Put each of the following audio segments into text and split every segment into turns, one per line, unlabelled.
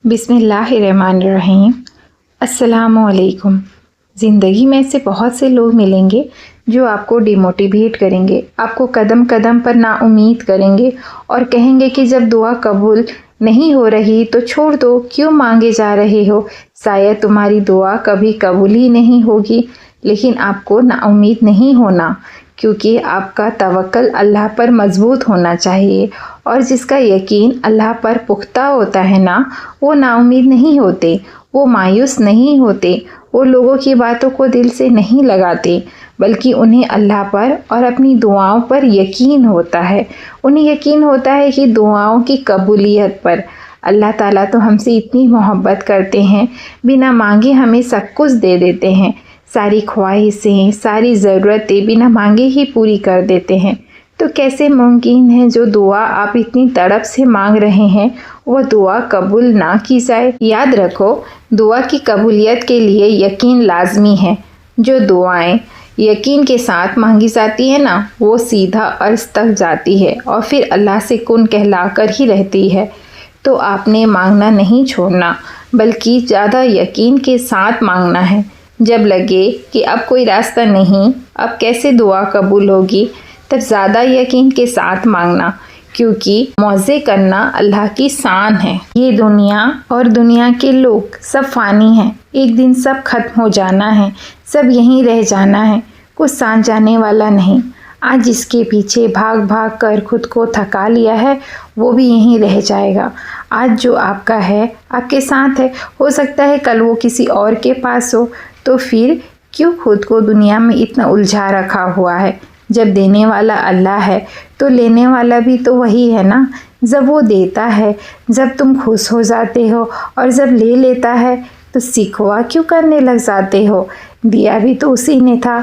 बिस्मिल्लाहिर्रहमानिर्रहीम। अस्सलामुअलैकुम। ज़िंदगी में ऐसे बहुत से लोग मिलेंगे जो आपको डिमोटिवेट करेंगे, आपको कदम कदम पर नाउम्मीद करेंगे और कहेंगे कि जब दुआ कबूल नहीं हो रही तो छोड़ दो, क्यों मांगे जा रहे हो, शायद तुम्हारी दुआ कभी कबूल ही नहीं होगी। लेकिन आपको नाउम्मीद नहीं होना, क्योंकि आपका तवक्ल अल्लाह पर मजबूत होना चाहिए। और जिसका यकीन अल्लाह पर पुख्ता होता है ना, वो नाउम्मीद नहीं होते, वो मायूस नहीं होते, वो लोगों की बातों को दिल से नहीं लगाते, बल्कि उन्हें अल्लाह पर और अपनी दुआओं पर यकीन होता है। उन्हें यकीन होता है कि दुआओं की कबूलियत पर। अल्लाह ताला तो हमसे इतनी मोहब्बत करते हैं, बिना मांगे हमें सब कुछ दे देते हैं। सारी ख्वाहिशें, सारी ज़रूरतें बिना मांगे ही पूरी कर देते हैं। तो कैसे मुमकिन है जो दुआ आप इतनी तड़प से मांग रहे हैं वो दुआ कबूल ना की जाए। याद रखो, दुआ की कबूलियत के लिए यकीन लाजमी है। जो दुआएं यकीन के साथ मांगी जाती है ना, वो सीधा अर्श तक जाती है और फिर अल्लाह से कुन कहलाकर ही रहती है। तो आपने मांगना नहीं छोड़ना, बल्कि ज़्यादा यकीन के साथ मांगना है। जब लगे कि अब कोई रास्ता नहीं, अब कैसे दुआ कबूल होगी, तब ज़्यादा यकीन के साथ मांगना, क्योंकि मौज़े करना अल्लाह की शान है। ये दुनिया और दुनिया के लोग सब फ़ानी हैं, एक दिन सब खत्म हो जाना है, सब यहीं रह जाना है, कुछ साथ जाने वाला नहीं। आज जिसके पीछे भाग भाग कर खुद को थका लिया है, वो भी यहीं रह जाएगा। आज जो आपका है आपके साथ है, हो सकता है कल वो किसी और के पास हो। तो फिर क्यों खुद को दुनिया में इतना उलझा रखा हुआ है। जब देने वाला अल्लाह है तो लेने वाला भी तो वही है ना। जब वो देता है, जब तुम खुश हो जाते हो, और जब ले लेता है तो सिखवा क्यों करने लग जाते हो। दिया भी तो उसी ने था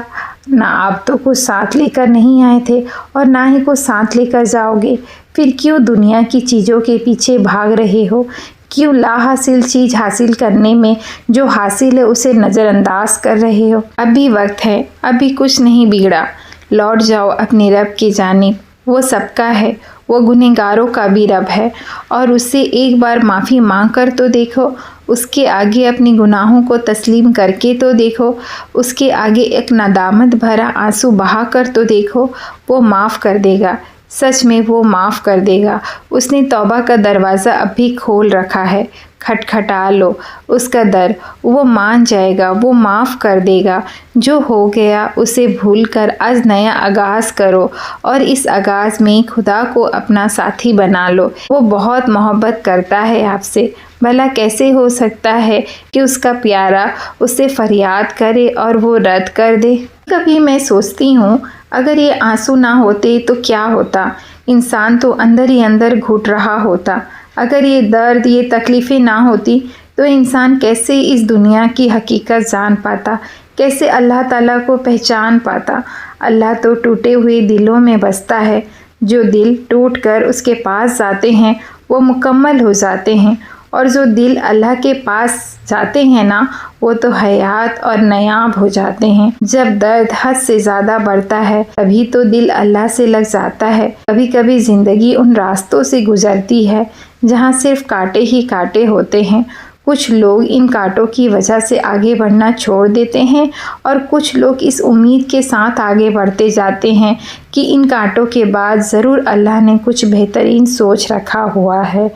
ना, आप तो कुछ साथ लेकर नहीं आए थे और ना ही कुछ साथ लेकर जाओगे। फिर क्यों दुनिया की चीज़ों के पीछे भाग रहे हो। क्यों ला हासिल चीज़ हासिल करने में जो हासिल है उसे नज़रअंदाज कर रहे हो। अभी वक्त है, अभी कुछ नहीं बिगड़ा, लौट जाओ अपने रब की जानिब। वो सबका है, वो गुनहगारों का भी रब है, और उससे एक बार माफ़ी मांग कर तो देखो। उसके आगे अपने गुनाहों को तस्लीम करके तो देखो। उसके आगे एक नदामत भरा आंसू बहा कर तो देखो। वो माफ़ कर देगा, सच में वो माफ़ कर देगा। उसने तौबा का दरवाज़ा अब भी खोल रखा है, खटखटा लो उसका दर, वो मान जाएगा, वो माफ़ कर देगा। जो हो गया उसे भूलकर आज नया आगाज़ करो, और इस आगाज़ में खुदा को अपना साथी बना लो। वो बहुत मोहब्बत करता है आपसे। भला कैसे हो सकता है कि उसका प्यारा उससे फरियाद करे और वो रद्द कर दे। कभी मैं सोचती हूँ, अगर ये आंसू ना होते तो क्या होता। इंसान तो अंदर ही अंदर घुट रहा होता। अगर ये दर्द, ये तकलीफ़ें ना होती तो इंसान कैसे इस दुनिया की हकीकत जान पाता, कैसे अल्लाह ताला को पहचान पाता। अल्लाह तो टूटे हुए दिलों में बसता है। जो दिल टूट कर उसके पास जाते हैं वो मुकम्मल हो जाते हैं, और जो दिल अल्लाह के पास जाते हैं ना, वो तो हयात और नायाब हो जाते हैं। जब दर्द हद से ज़्यादा बढ़ता है तभी तो दिल अल्लाह से लग जाता है। कभी कभी ज़िंदगी उन रास्तों से गुजरती है जहाँ सिर्फ कांटे ही कांटे होते हैं। कुछ लोग इन कांटों की वजह से आगे बढ़ना छोड़ देते हैं, और कुछ लोग इस उम्मीद के साथ आगे बढ़ते जाते हैं कि इन कांटों के बाद ज़रूर अल्लाह ने कुछ बेहतरीन सोच रखा हुआ है।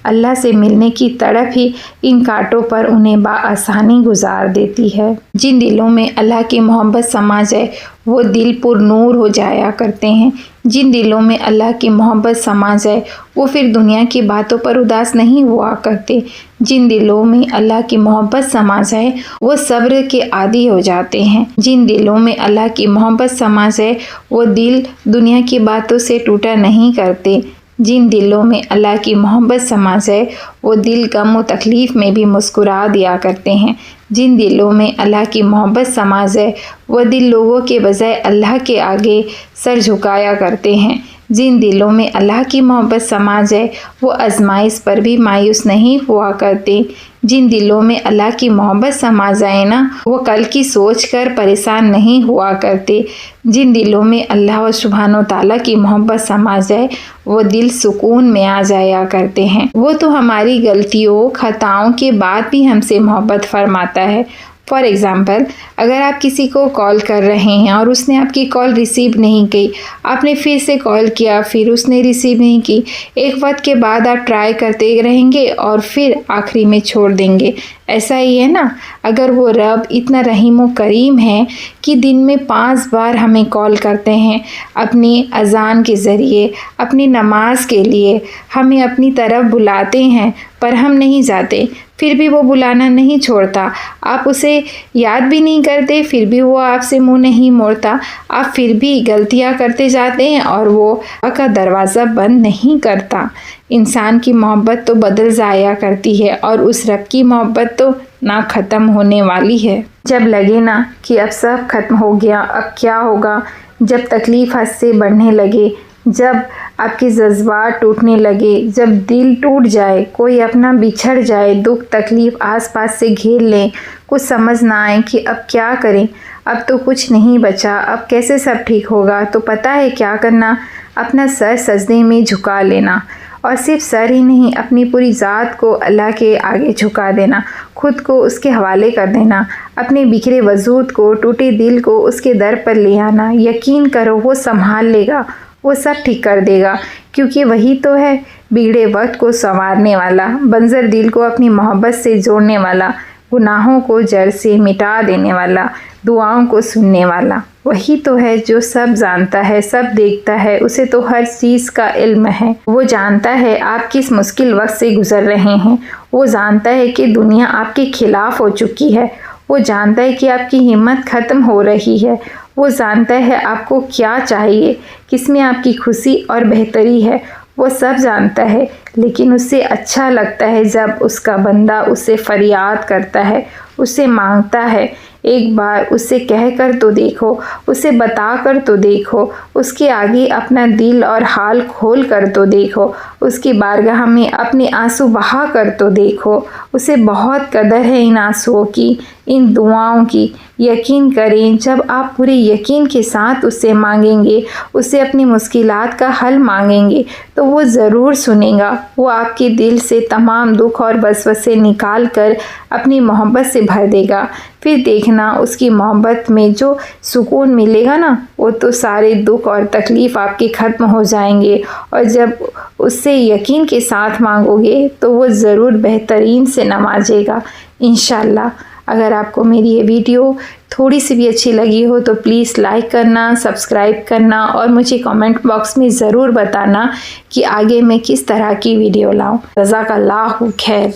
अल्लाह से मिलने की तड़प ही इन कांटों पर उन्हें बाआसानी गुजार देती है। जिन दिलों में अल्लाह की मोहब्बत समा जाए वो दिल पुरनूर हो जाया करते हैं। जिन दिलों में अल्लाह की मोहब्बत समा जाए वो फिर दुनिया की बातों पर उदास नहीं हुआ करते। जिन दिलों में अल्लाह की मोहब्बत समा जाए वो सब्र के आदी हो जाते हैं। जिन दिलों में अल्लाह की मोहब्बत समा जाए वो दिल दुनिया की बातों से टूटा नहीं करते। जिन दिलों में अल्लाह की मोहब्बत समा जाए वो दिल गम व तकलीफ़ में भी मुस्कुरा दिया करते हैं। जिन दिलों में अल्लाह की मोहब्बत समा जाए वो दिल लोगों के बजाय अल्लाह के आगे सर झुकाया करते हैं। जिन दिलों में अल्लाह की मोहब्बत समा जाए वो आजमाइश पर भी मायूस नहीं हुआ करते। जिन दिलों में अल्लाह की मोहब्बत समा जाए ना, वो कल की सोच कर परेशान नहीं हुआ करते। जिन दिलों में अल्लाह व सुब्हानो ताला की मोहब्बत समा जाए वो दिल सुकून में आ जाया करते हैं। वो तो हमारी गलतियों खताओं के बाद भी हमसे मोहब्बत फरमाता है। फॉर एग्ज़ाम्पल, अगर आप किसी को कॉल कर रहे हैं और उसने आपकी कॉल रिसीव नहीं की, आपने फिर से कॉल किया, फिर उसने रिसीव नहीं की, एक वक्त के बाद आप ट्राई करते रहेंगे और फिर आखिरी में छोड़ देंगे। ऐसा ही है ना, अगर वो रब इतना रहीम व करीम है कि दिन में 5 बार हमें कॉल करते हैं, अपनी अज़ान के ज़रिए, अपनी नमाज के लिए हमें अपनी तरफ बुलाते हैं, पर हम नहीं जाते, फिर भी वो बुलाना नहीं छोड़ता। आप उसे याद भी नहीं करते, फिर भी वो आपसे मुंह नहीं मोड़ता। आप फिर भी गलतियां करते जाते हैं और वो आपका दरवाज़ा बंद नहीं करता। इंसान की मोहब्बत तो बदल जाया करती है और उस रब की मोहब्बत तो ना ख़त्म होने वाली है। जब लगे ना कि अब सब ख़त्म हो गया, अब क्या होगा, जब तकलीफ़ हद से बढ़ने लगे, जब आपके जज्बात टूटने लगे, जब दिल टूट जाए, कोई अपना बिछड़ जाए, दुख तकलीफ़ आसपास से घेर लें, कुछ समझ ना आए कि अब क्या करें, अब तो कुछ नहीं बचा, अब कैसे सब ठीक होगा, तो पता है क्या करना? अपना सर सजदे में झुका लेना, और सिर्फ सर ही नहीं, अपनी पूरी ज़ात को अल्लाह के आगे झुका देना, खुद को उसके हवाले कर देना, अपने बिखरे वजूद को, टूटे दिल को उसके दर पर ले आना। यकीन करो वो संभाल लेगा, वो सब ठीक कर देगा, क्योंकि वही तो है बिगड़े वक्त को संवारने वाला, बंजर दिल को अपनी मोहब्बत से जोड़ने वाला, गुनाहों को जड़ से मिटा देने वाला, दुआओं को सुनने वाला। वही तो है जो सब जानता है, सब देखता है, उसे तो हर चीज़ का इल्म है। वो जानता है आप किस मुश्किल वक्त से गुजर रहे हैं, वो जानता है कि दुनिया आपके खिलाफ हो चुकी है, वो जानता है कि आपकी हिम्मत ख़त्म हो रही है, वो जानता है आपको क्या चाहिए, किसमें आपकी खुशी और बेहतरी है, वो सब जानता है। लेकिन उससे अच्छा लगता है जब उसका बंदा उससे फरियाद करता है, उससे मांगता है। एक बार उससे कह कर तो देखो, उसे बता कर तो देखो, उसके आगे अपना दिल और हाल खोल कर तो देखो, उसकी बारगाह में अपने आंसू बहा कर तो देखो। उसे बहुत कदर है इन आंसुओं की, इन दुआओं की। यकीन करें, जब आप पूरे यकीन के साथ उससे मांगेंगे, उससे अपनी मुश्किलात का हल मांगेंगे, तो वो ज़रूर सुनेगा। वो आपके दिल से तमाम दुख और वसवसे निकाल कर अपनी मोहब्बत से भर देगा। फिर देखना, उसकी मोहब्बत में जो सुकून मिलेगा ना, वो तो सारे दुख और तकलीफ़ आपके ख़त्म हो जाएंगे। और जब उससे यकीन के साथ मांगोगे तो वो ज़रूर बेहतरीन से नवाजेगा इंशाअल्लाह। अगर आपको मेरी ये वीडियो थोड़ी सी भी अच्छी लगी हो तो प्लीज़ लाइक करना, सब्सक्राइब करना और मुझे कमेंट बॉक्स में ज़रूर बताना कि आगे मैं किस तरह की वीडियो लाऊं। जज़ाकल्लाहु खैर।